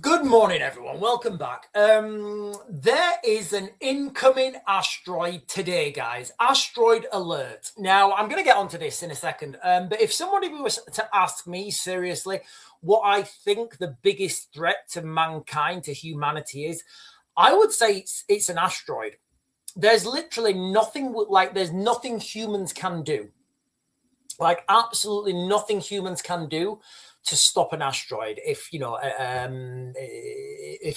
Good morning, everyone. Welcome back. There is an incoming asteroid today, guys. Asteroid alert. Now, I'm going to get onto this in a second. But if somebody was to ask me seriously what I think the biggest threat to mankind, to humanity is, I would say it's an asteroid. There's literally nothing, there's nothing humans can do. Like, absolutely nothing humans can do to stop an asteroid if an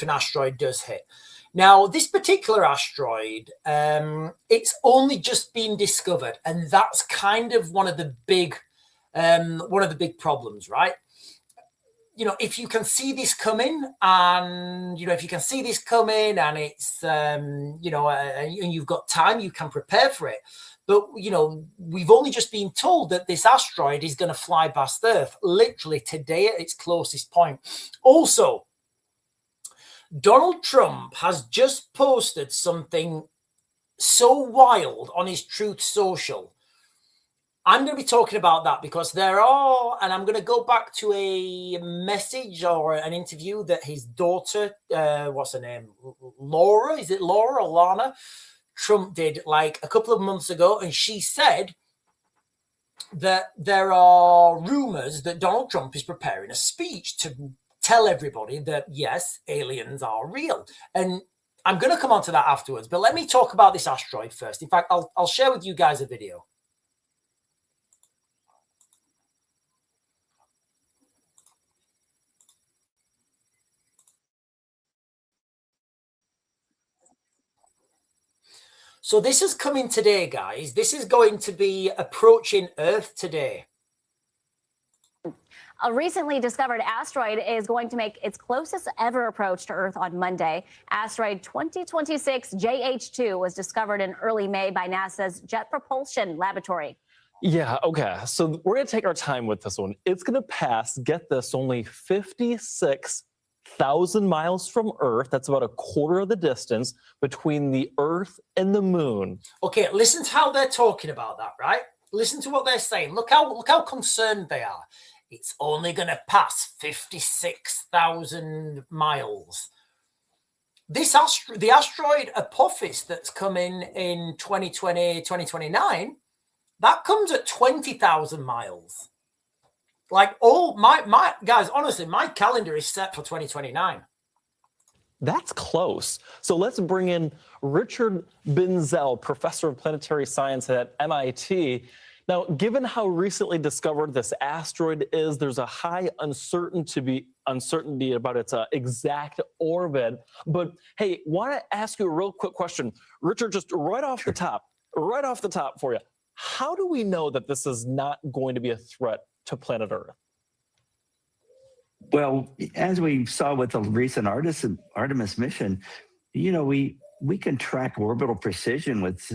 asteroid does hit. Now, this particular asteroid, it's only just been discovered, and that's kind of one of the big problems, right? If you can see this coming, and it's and you've got time, you can prepare for it. But, we've only just been told that this asteroid is going to fly past Earth literally today at its closest point. Also, Donald Trump has just posted something so wild on his Truth Social. I'm going to be talking about that because and I'm going to go back to a message or an interview that his daughter, what's her name? Laura? Is it Laura or Lana? Trump did like a couple of months ago, and she said that there are rumors that Donald Trump is preparing a speech to tell everybody that yes, aliens are real. And I'm going to come on to that afterwards, but let me talk about this asteroid first. In fact, I'll share with you guys a video. So this is coming today, guys. This is going to be approaching Earth today. A recently discovered asteroid is going to make its closest ever approach to Earth on Monday. Asteroid 2026 JH2 was discovered in early May by NASA's Jet Propulsion Laboratory. Yeah, okay. So we're going to take our time with this one. It's going to pass, get this, only 56,000 miles from Earth. That's about a quarter of the distance between the Earth and the Moon. Okay, listen to how they're talking about that, right? Listen to what they're saying. Look how concerned they are. It's only going to pass 56,000 miles. The asteroid Apophis that's coming in 2020, 2029, that comes at 20,000 miles. Like, my guys, honestly, my calendar is set for 2029. That's close. So let's bring in Richard Binzel, professor of planetary science at MIT. Now, given how recently discovered this asteroid is, there's a high uncertainty about its exact orbit. But hey, want to ask you a real quick question, Richard, just right off the top for you. How do we know that this is not going to be a threat to planet Earth? Well, as we saw with the recent Artemis mission, we can track orbital precision with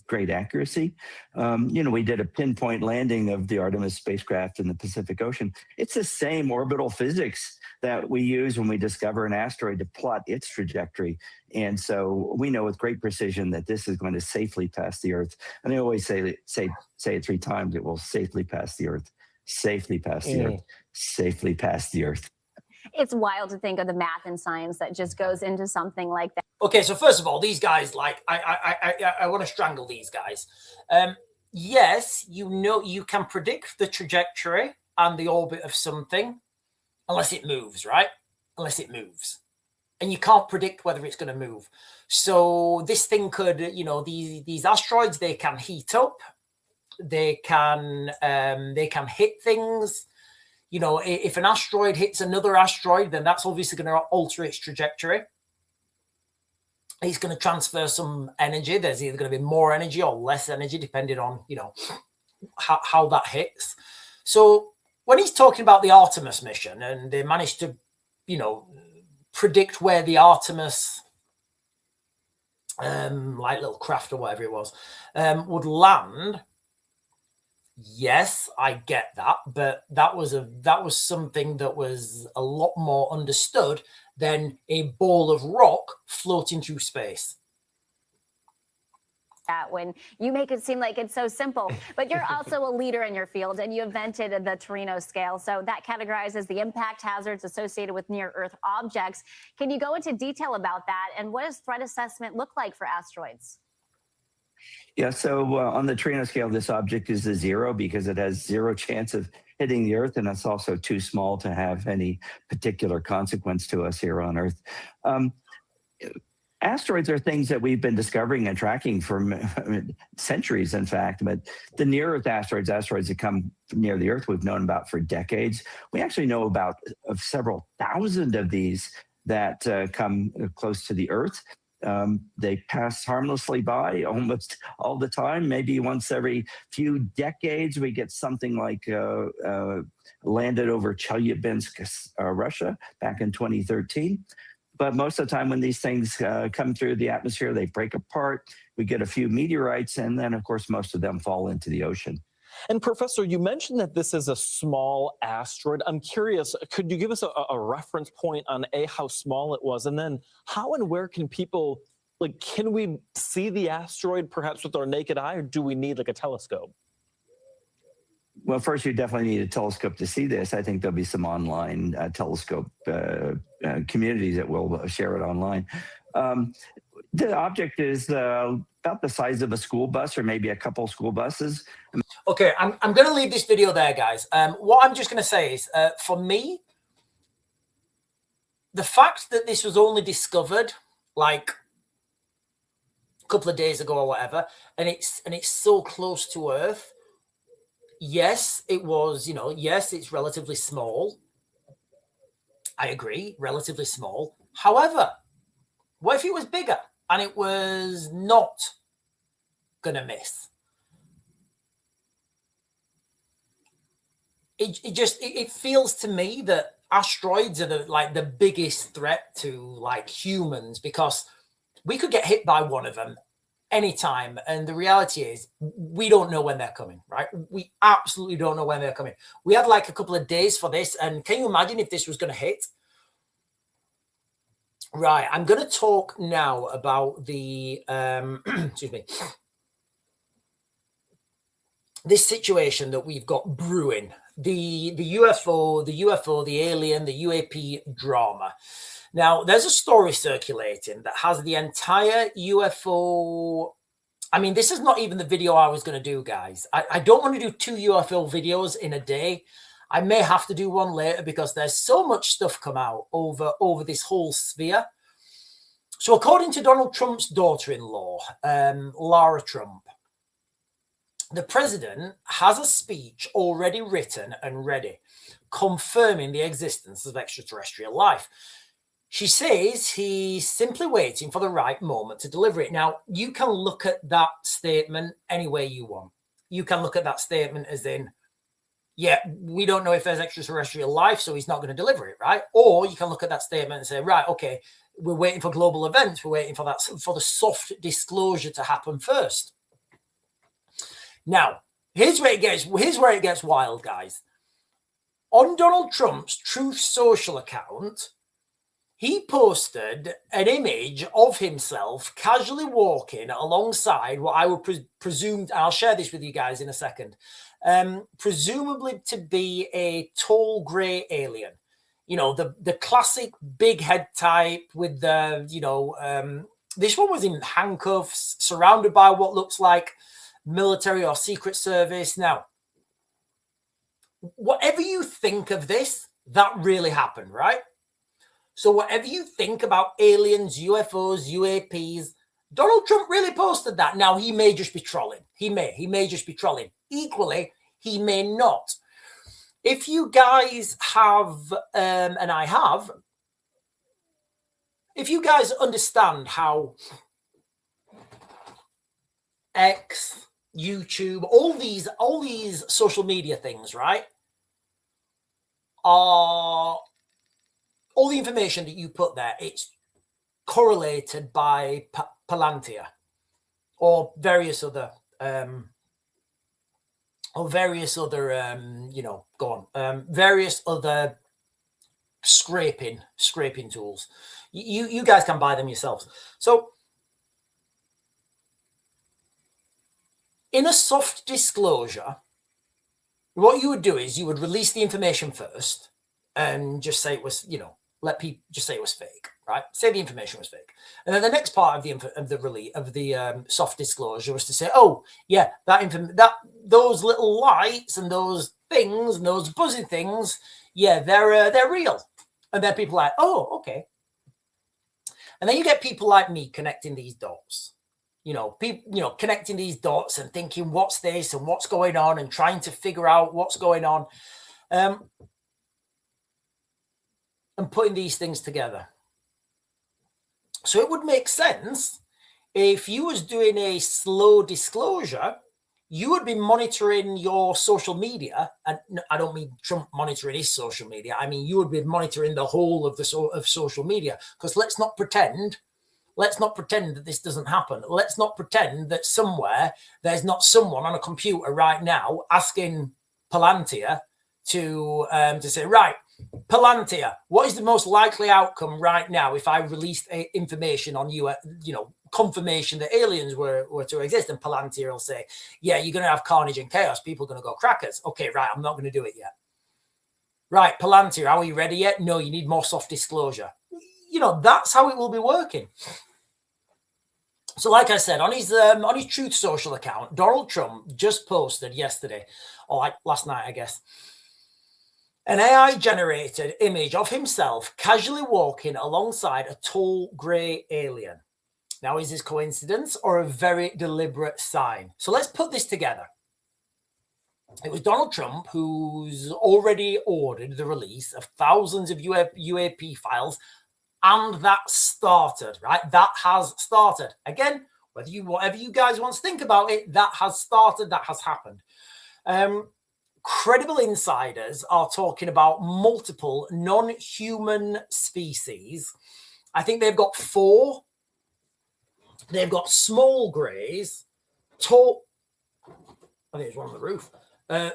great accuracy. We did a pinpoint landing of the Artemis spacecraft in the Pacific Ocean. It's the same orbital physics that we use when we discover an asteroid to plot its trajectory. And so we know with great precision that this is going to safely pass the Earth. And I always say it 3 times, it will safely pass the Earth, safely pass the Earth, safely pass the Earth. It's wild to think of the math and science that just goes into something like that. Okay, so first of all, these guys, I want to strangle these guys. Yes, you can predict the trajectory and the orbit of something unless it moves, right? Unless it moves. And you can't predict whether it's going to move. So this thing could, these asteroids, they can heat up. They can hit things. If an asteroid hits another asteroid, then that's obviously going to alter its trajectory. It's going to transfer some energy. There's either going to be more energy or less energy, depending on, how that hits. So when he's talking about the Artemis mission, and they managed to, predict where the Artemis, little craft or whatever it was, would land. Yes, I get that, but that was something that was a lot more understood than a ball of rock floating through space. that when you make it seem like it's so simple. But you're also a leader in your field, and you invented the Torino scale. So that categorizes the impact hazards associated with near-Earth objects. Can you go into detail about that? And what does threat assessment look like for asteroids? Yeah, so on the Torino scale, this object is a 0 because it has 0 chance of hitting the Earth, and it's also too small to have any particular consequence to us here on Earth. Asteroids are things that we've been discovering and tracking for centuries, in fact. But the near-Earth asteroids that come near the Earth, we've known about for decades. We actually know about several thousand of these that come close to the Earth. They pass harmlessly by almost all the time. Maybe once every few decades, we get something like landed over Chelyabinsk, Russia, back in 2013. But most of the time when these things come through the atmosphere, they break apart. We get a few meteorites, and then, of course, most of them fall into the ocean. And Professor, you mentioned that this is a small asteroid. I'm curious, could you give us a reference point on how small it was? And then how and where can people, can we see the asteroid perhaps with our naked eye, or do we need a telescope? Well, first, you definitely need a telescope to see this. I think there'll be some online telescope communities that will share it online. The object is about the size of a school bus, or maybe a couple school buses. Okay, I'm going to leave this video there, guys. What I'm just going to say is, for me, the fact that this was only discovered like a couple of days ago or whatever, and it's so close to Earth. Yes, it was, yes, it's relatively small. I agree, relatively small. However, what if it was bigger and it was not going to miss? It feels to me that asteroids are the biggest threat to humans, because we could get hit by one of them anytime, and the reality is we don't know when they're coming, right? We absolutely don't know when they're coming. We had a couple of days for this, and can you imagine if this was going to hit? Right, I'm going to talk now about the excuse me, this situation that we've got brewing, the UFO, the alien, the UAP drama. Now, there's a story circulating that has the entire UFO. I mean, this is not even the video I was going to do, guys. I don't want to do 2 UFO videos in a day. I may have to do one later because there's so much stuff come out over this whole sphere. So according to Donald Trump's daughter-in-law, Lara Trump, the president has a speech already written and ready, confirming the existence of extraterrestrial life. She says he's simply waiting for the right moment to deliver it. Now, you can look at that statement any way you want. You can look at that statement as in, yeah, we don't know if there's extraterrestrial life, so he's not going to deliver it, right? Or you can look at that statement and say, right, okay, we're waiting for global events. We're waiting for the soft disclosure to happen first. Now, here's where it gets wild, guys. On Donald Trump's Truth Social account, he posted an image of himself casually walking alongside what I would presume, I'll share this with you guys in a second, presumably to be a tall grey alien. The classic big head type with the, this one was in handcuffs, surrounded by what looks like military or secret service. Now, whatever you think of this, that really happened, right? So whatever you think about aliens, UFOs, UAPs, Donald Trump really posted that. Now, he may just be trolling. He may just be trolling. Equally, he may not. If you guys have, and I have, if you guys understand how X, YouTube, all these social media things, right, are all the information that you put there, it's correlated by Palantir or various other various other scraping tools. You guys can buy them yourselves. So in a soft disclosure, what you would do is you would release the information first and just say it was, you know, let people just say it was fake, right? Say the information was fake. And then the next part of the soft disclosure was to say, oh yeah, that those little lights and those things and those buzzing things, yeah, they're real. And then people are like, oh, okay. And then you get people like me connecting these dots. You know, people, you know, connecting these dots and thinking, what's this and what's going on, and trying to figure out what's going on, and putting these things together. So it would make sense if you was doing a slow disclosure, you would be monitoring your social media. And I don't mean Trump monitoring his social media. I mean, you would be monitoring the whole of of social media, because let's not pretend that this doesn't happen. Let's not pretend that somewhere there's not someone on a computer right now asking Palantir to say, right, Palantir, what is the most likely outcome right now if I released information on you, you know, confirmation that aliens were to exist? And Palantir will say, yeah, you're going to have carnage and chaos. People are going to go crackers. Okay, right, I'm not going to do it yet. Right, Palantir, are we ready yet? No, you need more soft disclosure. You know, that's how it will be working. So like I said, on his Truth Social account, Donald Trump just posted yesterday, or like last night, I guess, an AI-generated image of himself casually walking alongside a tall grey alien. Now, is this coincidence or a very deliberate sign? So let's put this together. It was Donald Trump who's already ordered the release of thousands of UAP files, and that started, right? That has started. Again, whatever you guys want to think about it, that has started, that has happened. Credible insiders are talking about multiple non-human species. I think they've got 4. They've got small greys, tall. I think there's one on the roof.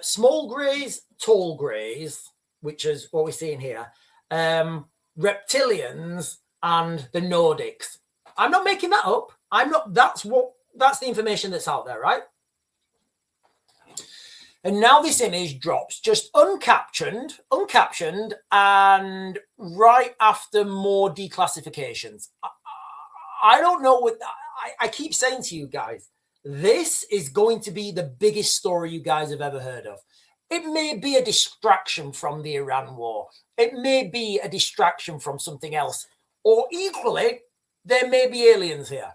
Small greys, tall greys, which is what we're seeing here. Reptilians and the Nordics. I'm not making that up. That's the information that's out there, right? And now this image drops just uncaptioned, and right after more declassifications. I don't know what I keep saying to you guys. This is going to be the biggest story you guys have ever heard of. It may be a distraction from the Iran war. It may be a distraction from something else. Or equally, there may be aliens here.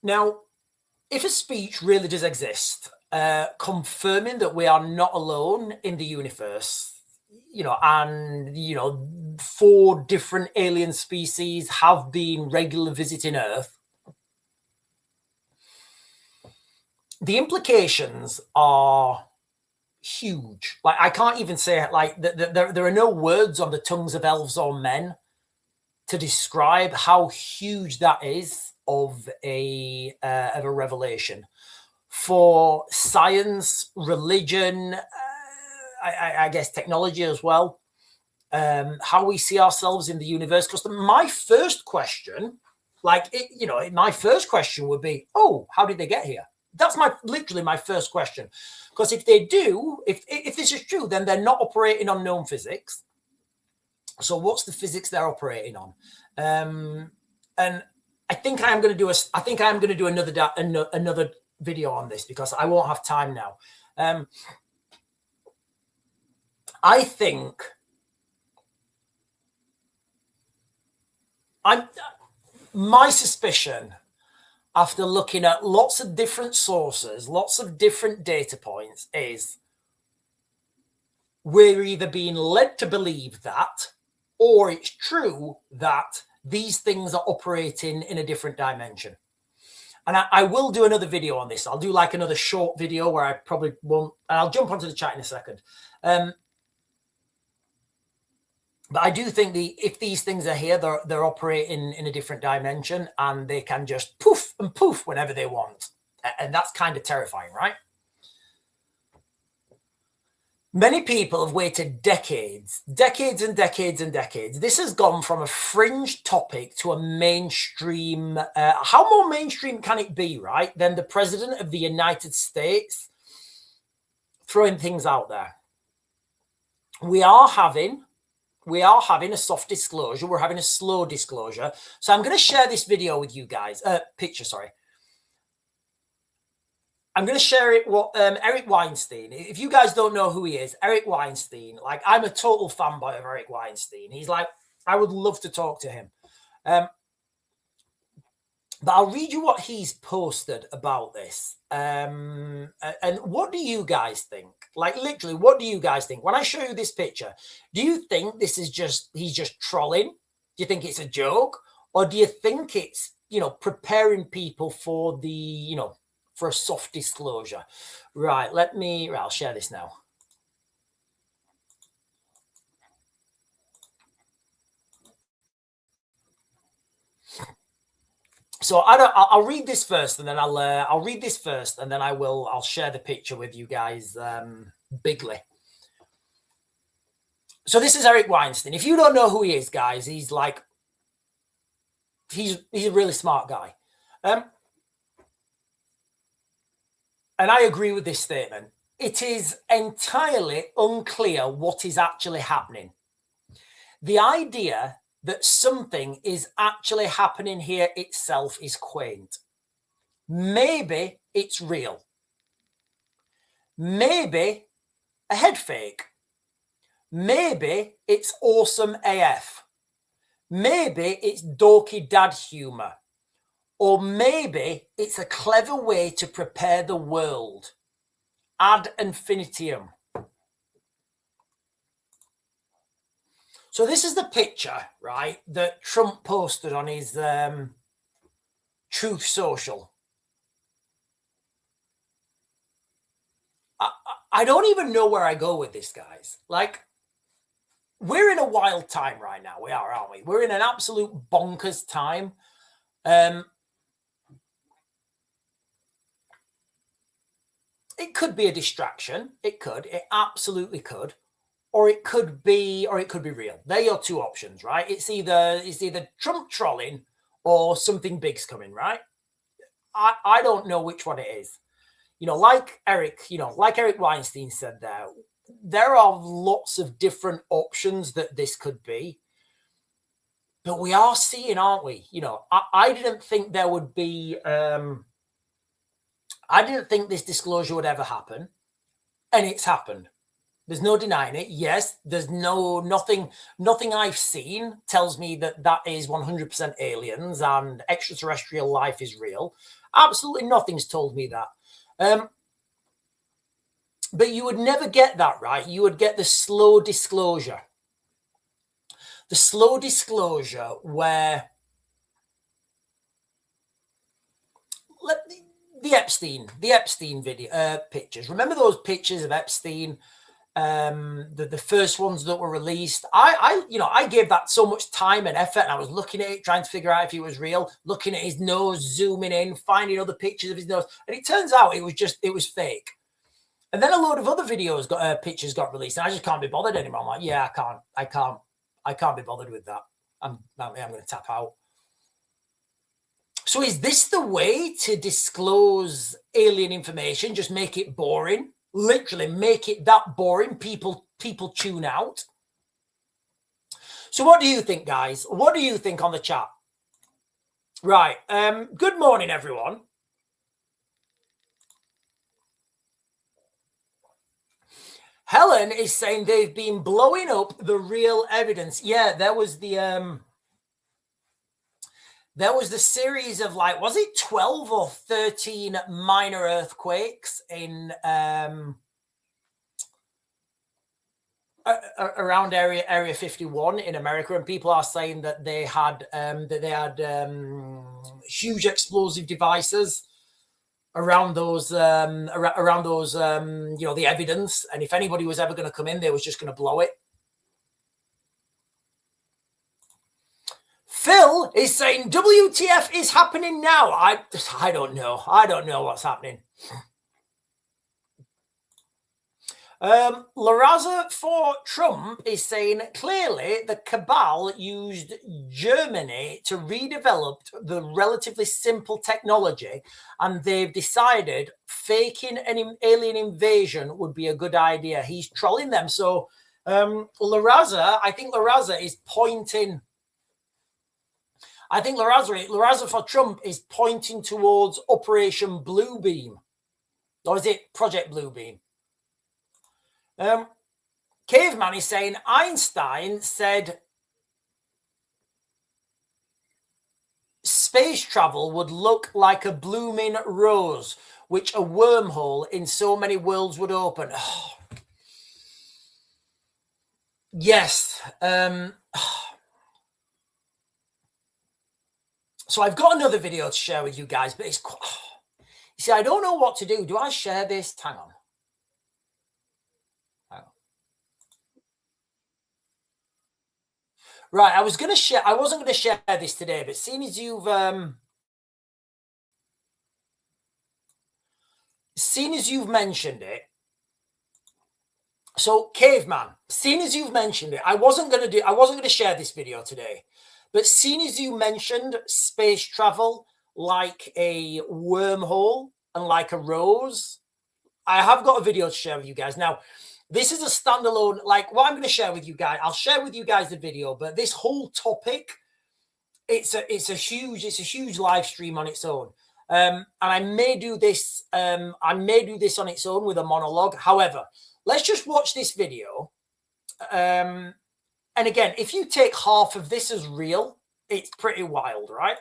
Now, if a speech really does exist, confirming that we are not alone in the universe, you know, and, you know, 4 different alien species have been regularly visiting Earth, the implications are huge. Like, I can't even say it. Like, there are no words on the tongues of elves or men to describe how huge that is of a revelation for science, religion, I guess technology as well, how we see ourselves in the universe. Because my first question, my first question would be, oh, how did they get here? That's literally my first question. Because if they do, if this is true, then they're not operating on known physics. So what's the physics they're operating on? And I think I am going to do another video on this, because I won't have time now. I think my suspicion, after looking at lots of different sources, lots of different data points, is we're either being led to believe that, or it's true that these things are operating in a different dimension. And I will do another video on this. I'll do like another short video where I probably won't, and I'll jump onto the chat in a second. But I do think if these things are here, they're operating in a different dimension, and they can just poof and poof whenever they want. And that's kind of terrifying, right? Many people have waited decades and decades and decades. This has gone from a fringe topic to a mainstream. How more mainstream can it be, right, than the President of the United States throwing things out there? We are having a soft disclosure. We're having a slow disclosure. So I'm going to share this video with you guys. Picture, sorry. I'm going to share it. What Eric Weinstein. If you guys don't know who he is, Eric Weinstein. Like, I'm a total fanboy of Eric Weinstein. He's like, I would love to talk to him. But I'll read you what he's posted about this. And what do you guys think? Like, literally, what do you guys think? When I show you this picture, do you think this is he's just trolling? Do you think it's a joke? Or do you think it's, preparing people for the, for a soft disclosure? Right, I'll share this now. So I'll read this first, and then I'll read this first, and then I'll share the picture with you guys bigly. So this is Eric Weinstein. If you don't know who he is, guys, he's a really smart guy. And I agree with this statement. It is entirely unclear what is actually happening. The idea that something is actually happening here itself is quaint. Maybe it's real. Maybe a head fake. Maybe it's awesome AF. Maybe it's dorky dad humor. Or maybe it's a clever way to prepare the world. Ad infinitum. So this is the picture, right, that Trump posted on his Truth Social. I don't even know where I go with this, guys. Like, we're in a wild time right now. We are, aren't we? We're in an absolute bonkers time. It could be a distraction. It absolutely could. Or it could be real. They're your two options, right? It's either Trump trolling or something big's coming, right? I don't know which one it is. Like Eric Weinstein said there are lots of different options that this could be. But we are seeing, aren't we? I didn't think there would be I didn't think this disclosure would ever happen, and it's happened. There's no denying it. Yes, there's nothing I've seen tells me that is 100% aliens and extraterrestrial life is real. Absolutely nothing's told me that. But you would never get that, right? You would get the slow disclosure. The slow disclosure where the Epstein video pictures. Remember those pictures of Epstein? The first ones that were released. I gave that so much time and effort, and I was looking at it, trying to figure out if he was real, looking at his nose, zooming in, finding other pictures of his nose, and it turns out it was fake. And then a load of other pictures got released, and I just can't be bothered anymore. I'm like, yeah, I can't be bothered with that. I'm going to tap out. So is this the way to disclose alien information? Just make it boring? Literally make it that boring. People tune out. So what do you think, guys? What do you think on the chat? Right. Good morning, everyone. Helen is saying they've been blowing up the real evidence. Yeah, there was the series of, like, was it 12 or 13 minor earthquakes in around area 51 in America, and people are saying that they had huge explosive devices around those the evidence, and if anybody was ever going to come in, they was just going to blow it. Phil is saying WTF is happening now. I don't know. I don't know what's happening. Laraza for Trump is saying clearly the cabal used Germany to redevelop the relatively simple technology, and they've decided faking an alien invasion would be a good idea. He's trolling them. So Laraza, I think Laraza is pointing. I think Laraza for Trump is pointing towards Operation Bluebeam, or is it Project Bluebeam? Caveman is saying Einstein said space travel would look like a blooming rose, which a wormhole in so many worlds would open. Oh. Yes. So I've got another video to share with you guys, but it's you see, I don't know what to do. Do I share this? Hang on. Right, I wasn't going to share this today, but seeing as you've mentioned it, so Caveman, seeing as you've mentioned it, I wasn't going to share this video today, but seeing as you mentioned space travel like a wormhole and like a rose, I have got a video to share with you guys. Now, this is a standalone, like what I'm going to share with you guys. I'll share with you guys the video, but this whole topic, it's a huge live stream on its own. And I may do this on its own with a monologue. However, let's just watch this video. And again, if you take half of this as real, it's pretty wild, right?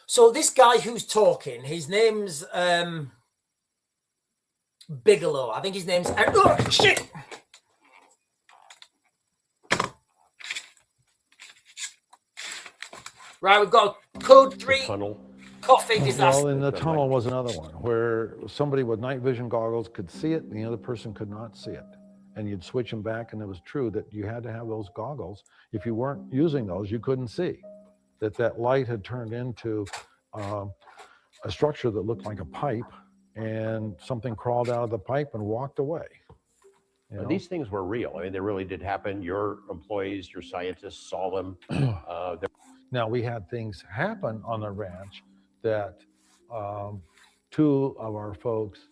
So this guy who's talking, his name's Bigelow. I think his name's... Oh, shit! Right, we've got code 3. Tunnel. Coffee disaster. Well, and the tunnel was another one where somebody with night vision goggles could see it and the other person could not see it. And you'd switch them back, and it was true that you had to have those goggles. If you weren't using those, you couldn't see. That light had turned into a structure that looked like a pipe, and something crawled out of the pipe and walked away. You know? These things were real. I mean, they really did happen. Your employees, your scientists saw them. Now, we had things happen on the ranch that 2 of our folks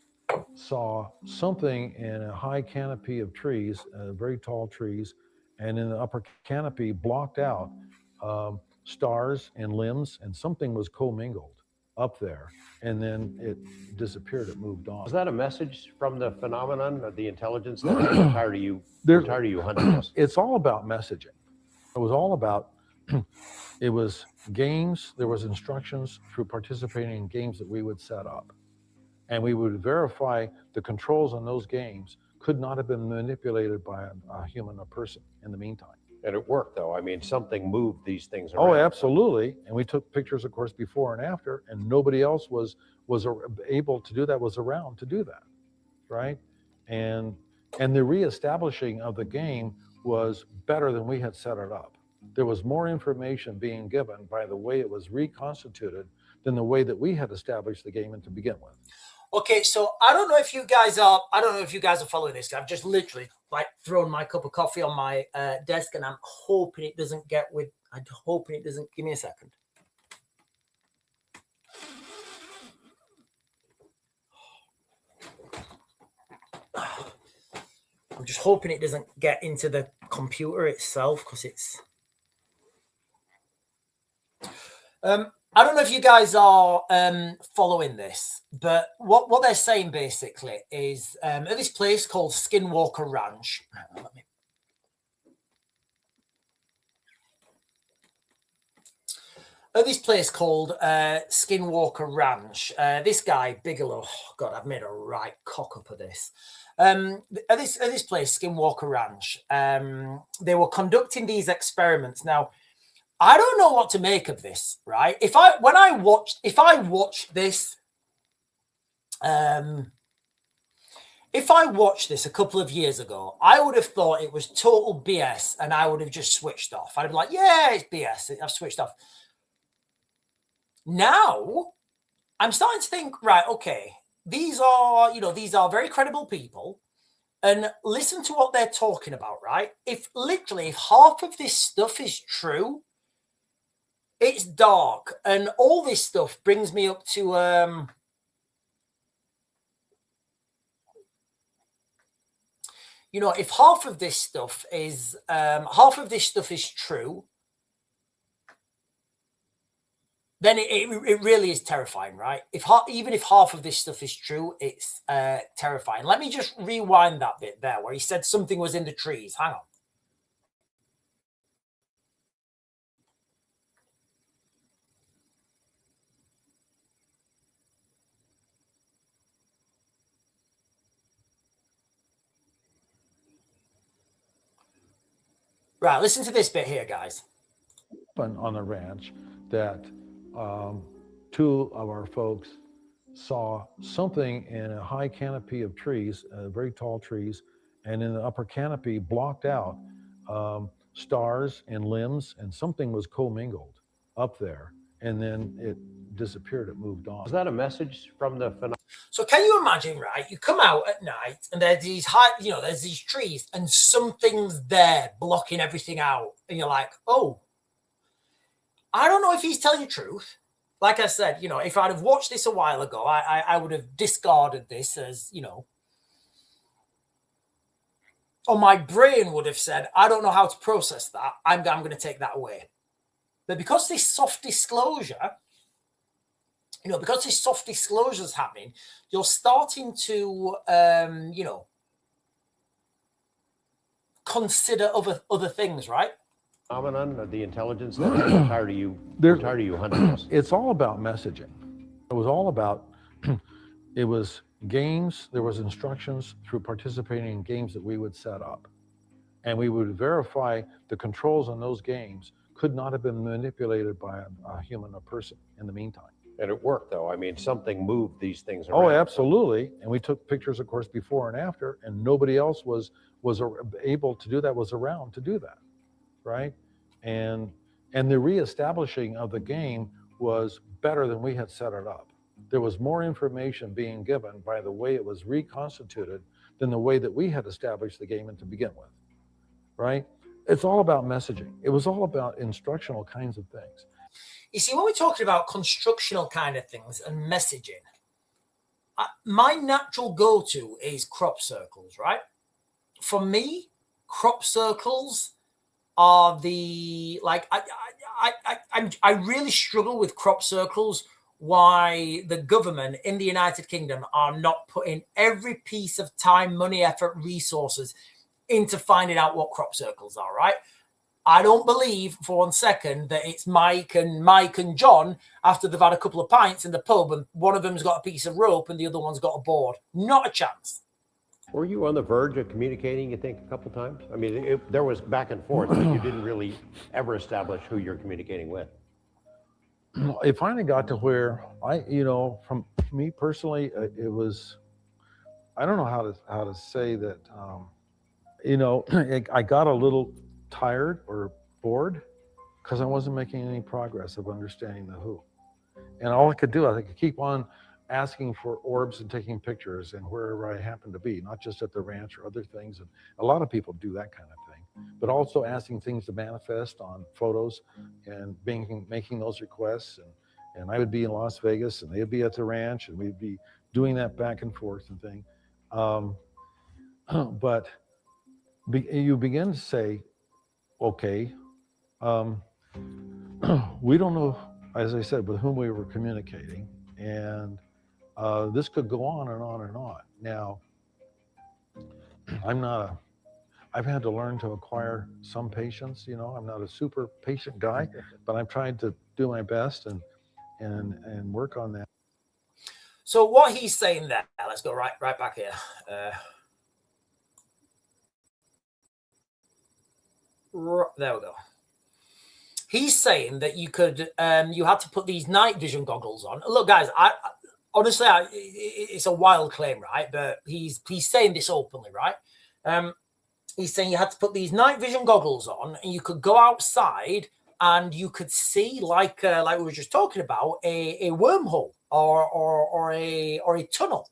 saw something in a high canopy of trees, very tall trees, and in the upper canopy blocked out stars and limbs, and something was commingled up there, and then it disappeared. It moved on. Was that a message from the phenomenon of the intelligence that we're tired of you hunting us? It's all about messaging. It was all about, it was games. There was instructions through participating in games that we would set up, and we would verify the controls on those games could not have been manipulated by a human or person in the meantime. And it worked, though. I mean, something moved these things around. Oh, absolutely. And we took pictures, of course, before and after, and nobody else was able to do that, was around to do that, right? And the reestablishing of the game was better than we had set it up. There was more information being given by the way it was reconstituted than the way that we had established the game to begin with. Okay, so I don't know if you guys are following this. I've just literally thrown my cup of coffee on my desk, and I'm hoping it doesn't give me a second. I'm just hoping it doesn't get into the computer itself, because it's I don't know if you guys are following this, but what they're saying basically is at this place called Skinwalker Ranch. At this place called Skinwalker Ranch, this guy Bigelow, oh God, I've made a right cock up of this. At this place, Skinwalker Ranch, they were conducting these experiments. Now, I don't know what to make of this, right? If I watched this, if I watched this a couple of years ago, I would have thought it was total BS and I would have just switched off. I'd be like, yeah, it's BS. I've switched off. Now I'm starting to think, right, okay, these are, these are very credible people, and listen to what they're talking about, right? If half of this stuff is true, it's dark. And all this stuff brings me up to, if half of this stuff is true, then it really is terrifying, right? Even if half of this stuff is true, it's terrifying. Let me just rewind that bit there where he said something was in the trees. Hang on. Right, listen to this bit here, guys. On the ranch that two of our folks saw something in a high canopy of trees, very tall trees, and in the upper canopy blocked out stars and limbs, and something was commingled up there, and then it disappeared. It moved on. Is that a message from the phenomenon? So can you imagine, right? You come out at night and there's these there's these trees and something's there blocking everything out. And you're like, oh, I don't know if he's telling the truth. Like I said, if I'd have watched this a while ago, I would have discarded this as, or my brain would have said, I don't know how to process that. I'm going to take that away. But because this soft disclosure, because this soft disclosure is happening, you're starting to, consider other things, right? Phenomenon of the intelligence that we're tired of you hunting us. It's all about messaging. It was all about, it was games, there was instructions through participating in games that we would set up. And we would verify the controls on those games could not have been manipulated by a human or person in the meantime. And it worked, though. I mean, something moved these things around. Oh, absolutely. And we took pictures, of course, before and after, and nobody else was able to do that, was around to do that, right? And the reestablishing of the game was better than we had set it up. There was more information being given by the way it was reconstituted than the way that we had established the game to begin with, right? It's all about messaging. It was all about instructional kinds of things. You see, when we're talking about constructional kind of things and messaging, my natural go-to is crop circles, right? For me, crop circles are the, I really struggle with crop circles, why the government in the United Kingdom are not putting every piece of time, money, effort, resources into finding out what crop circles are, right? I don't believe for 1 second that it's Mike and John after they've had a couple of pints in the pub and one of them's got a piece of rope and the other one's got a board. Not a chance. Were you on the verge of communicating, you think, a couple times? I mean, there was back and forth, but you didn't really ever establish who you're communicating with. It finally got to where from me personally, it was, I don't know how to say that, I got a little tired or bored because I wasn't making any progress of understanding the who. And all I could do, I could keep on asking for orbs and taking pictures and wherever I happen to be, not just at the ranch or other things. And a lot of people do that kind of thing, but also asking things to manifest on photos and making those requests. And I would be in Las Vegas and they'd be at the ranch and we'd be doing that back and forth and thing. But you begin to say, okay, we don't know, as I said, with whom we were communicating, and this could go on and on and on. Now, I've had to learn to acquire some patience. I'm not a super patient guy, but I'm trying to do my best and work on that. So what he's saying there, let's go right back here. There we go. He's saying that you could, you had to put these night vision goggles on. Look, guys, honestly, it's a wild claim, right? But he's saying this openly, right? He's saying you had to put these night vision goggles on, and you could go outside and you could see, like we were just talking about, a wormhole or a tunnel.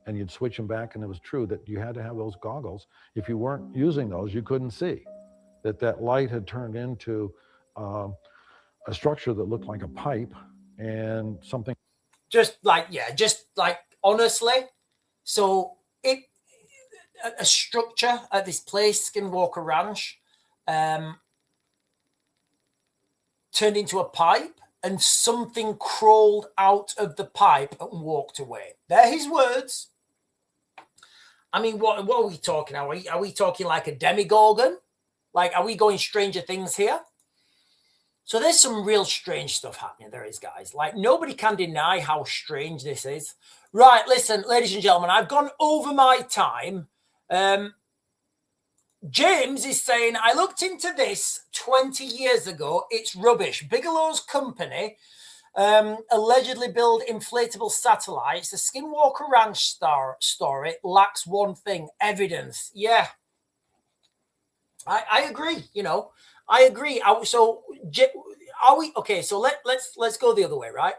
And you'd switch them back, and it was true that you had to have those goggles. If you weren't using those, you couldn't see. That light had turned into a structure that looked like a pipe and something. Just like honestly. So a structure at this place, Skinwalker Ranch, turned into a pipe, and something crawled out of the pipe and walked away. They're his words. I mean, what are we talking? Are we talking like a demigorgon? Like, are we going Stranger Things here? So there's some real strange stuff happening. There is, guys. Like, nobody can deny how strange this is. Right, listen, ladies and gentlemen, I've gone over my time. James is saying, I looked into this 20 years ago. It's rubbish. Bigelow's company allegedly build inflatable satellites. The Skinwalker Ranch story lacks one thing: evidence. Yeah, I agree. I agree. So are we okay? So let's go the other way, right?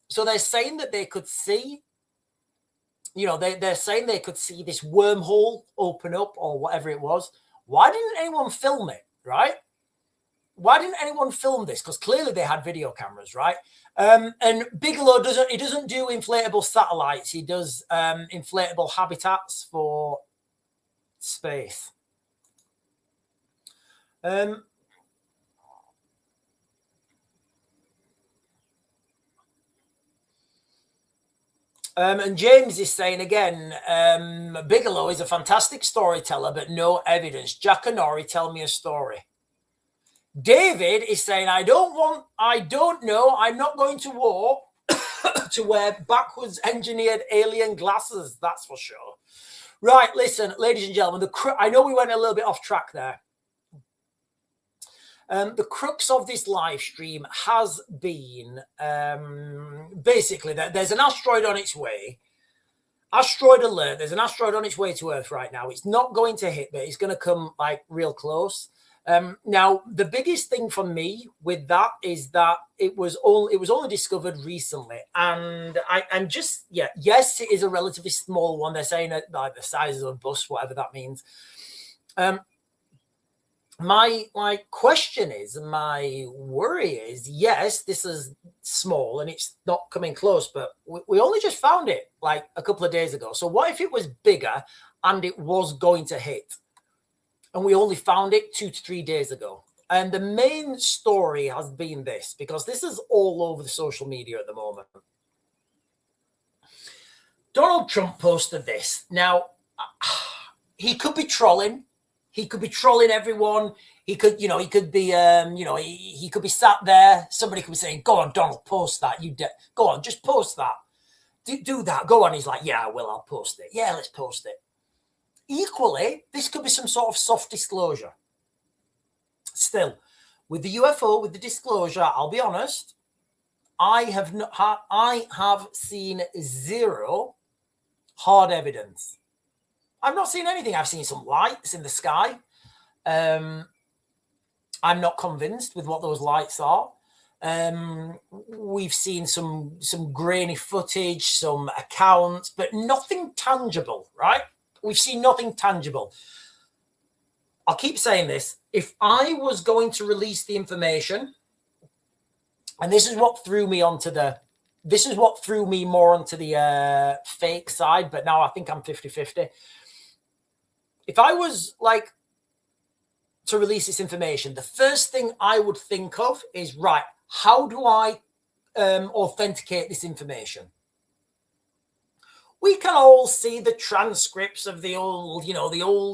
So they're saying that they could see. They're saying they could see this wormhole open up or whatever it was. Why didn't anyone film it, right? Why didn't anyone film this? Because clearly they had video cameras, right? And Bigelow doesn't do inflatable satellites. He does inflatable habitats for space. And James is saying again, Bigelow is a fantastic storyteller, but no evidence. Jack and Nori, tell me a story. David is saying, I don't know. I'm not going to war to wear backwards engineered alien glasses. That's for sure. Right. Listen, ladies and gentlemen, I know we went a little bit off track there. The crux of this live stream has been basically that there's an asteroid on its way. Asteroid alert. There's an asteroid on its way to Earth right now. It's not going to hit, but it's going to come like real close. Now, the biggest thing for me with that is that it was only discovered recently. And I'm just, yes, it is a relatively small one. They're saying that like the size of a bus, whatever that means. My question is, my worry is, yes, this is small and it's not coming close, but we only just found it like a couple of days ago. So what if it was bigger and it was going to hit? And we only found it 2 to 3 days ago. And the main story has been this, because this is all over the social media at the moment. Donald Trump posted this. Now, he could be trolling. He could be trolling everyone. He could, he could be, he could be sat there. Somebody could be saying, "Go on, Donald, post that. Go on, just post that. Do that. Go on." He's like, "Yeah, I will. I'll post it. Yeah, let's post it." Equally, this could be some sort of soft disclosure. Still, with the UFO, with the disclosure, I'll be honest, I have seen zero hard evidence. I've not seen anything. I've seen some lights in the sky. I'm not convinced with what those lights are. We've seen some grainy footage, some accounts, but nothing tangible, right? We've seen nothing tangible. I'll keep saying this. If I was going to release the information, and this is what threw me more onto the fake side, but now I think I'm 50-50. If I was like to release this information, the first thing I would think of is, right, how do I authenticate this information? We can all see the transcripts of the old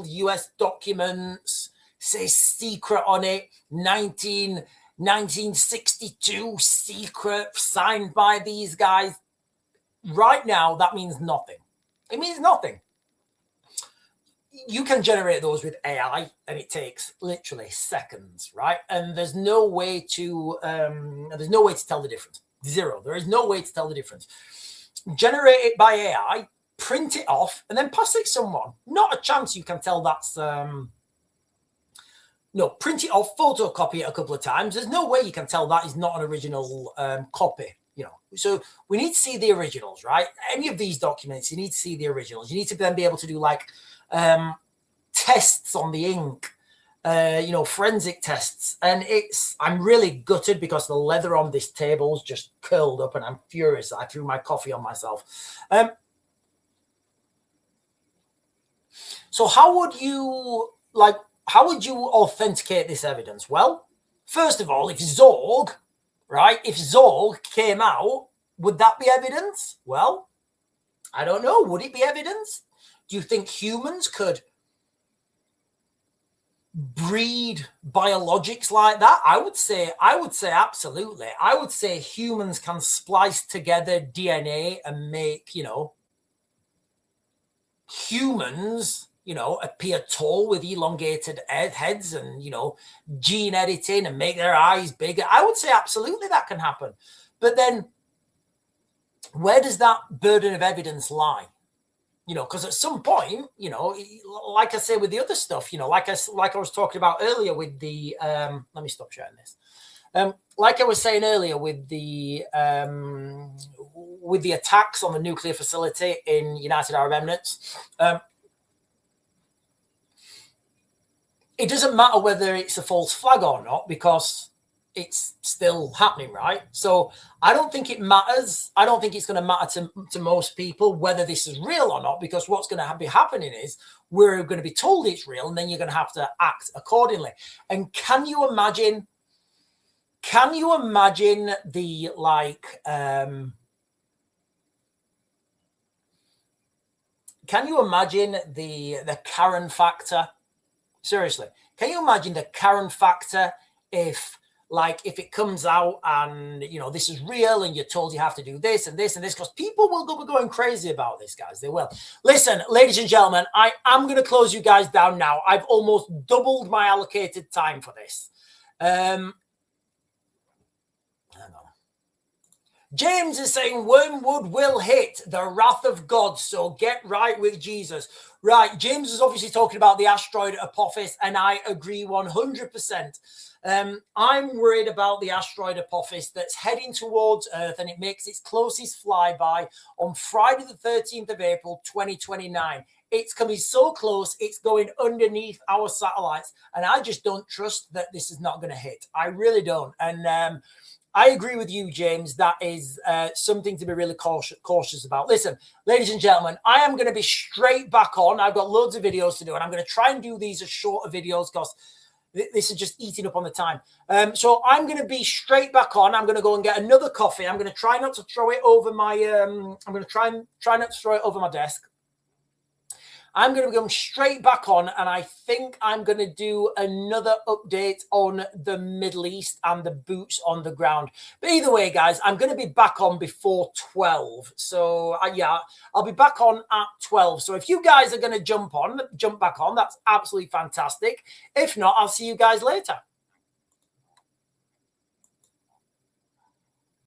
US documents, say secret on it, 1962 secret, signed by these guys. Right now, that means nothing. It means nothing. You can generate those with AI, and it takes literally seconds, right? And there's no way to tell the difference. Zero. There is no way to tell the difference. Generate it by AI, print it off, and then pass it to someone. Not a chance you can tell that's... No, print it off, photocopy it a couple of times. There's no way you can tell that is not an original copy, you know. So we need to see the originals, right? Any of these documents, you need to see the originals. You need to then be able to do like tests on the ink, you know, forensic tests. And I'm really gutted because the leather on this table is just curled up and I'm furious. I threw my coffee on myself. So how would you authenticate this evidence? Well, first of all, if Zorg came out, would that be evidence? Well, I don't know. Would it be evidence? Do you think humans could breed biologics like that? I would say absolutely. I would say humans can splice together DNA and make, you know, humans, you know, appear tall with elongated heads and, you know, gene editing and make their eyes bigger. I would say absolutely that can happen. But then where does that burden of evidence lie? You know, because at some point, you know, like I say with the other stuff, you know, like I was talking about earlier with the, let me stop sharing this. Like I was saying earlier with the attacks on the nuclear facility in United Arab Emirates, it doesn't matter whether it's a false flag or not because it's still happening, right? So I don't think it matters. I don't think it's going to matter to most people whether this is real or not, because what's going to be happening is we're going to be told it's real and then you're going to have to act accordingly. And can you imagine the like, can you imagine the Karen factor? Seriously, can you imagine the Karen factor if it comes out and, you know, this is real and you're told you have to do this and this and this, because people will go going crazy about this, guys. They will. Listen, ladies and gentlemen, I am going to close you guys down now. I've almost doubled my allocated time for this. Hang on. James is saying Wormwood will hit the wrath of God, so get right with Jesus. Right, James is obviously talking about the asteroid Apophis, and I agree 100%. I'm worried about the asteroid Apophis that's heading towards Earth, and it makes its closest flyby on Friday the 13th of April, 2029. It's coming so close, it's going underneath our satellites, and I just don't trust that this is not going to hit. I really don't. And I agree with you, James. That is something to be really cautious about. Listen, ladies and gentlemen, I am going to be straight back on. I've got loads of videos to do, and I'm going to try and do these as shorter videos because this is just eating up on the time. So I'm going to be straight back on. I'm going to go and get another coffee. I'm going to try not to throw it over my. I'm going to try not to throw it over my desk. I'm going to be going straight back on, and I think I'm going to do another update on the Middle East and the boots on the ground. But either way, guys, I'm going to be back on before 12. So, yeah, I'll be back on at 12. So if you guys are going to jump back on, that's absolutely fantastic. If not, I'll see you guys later.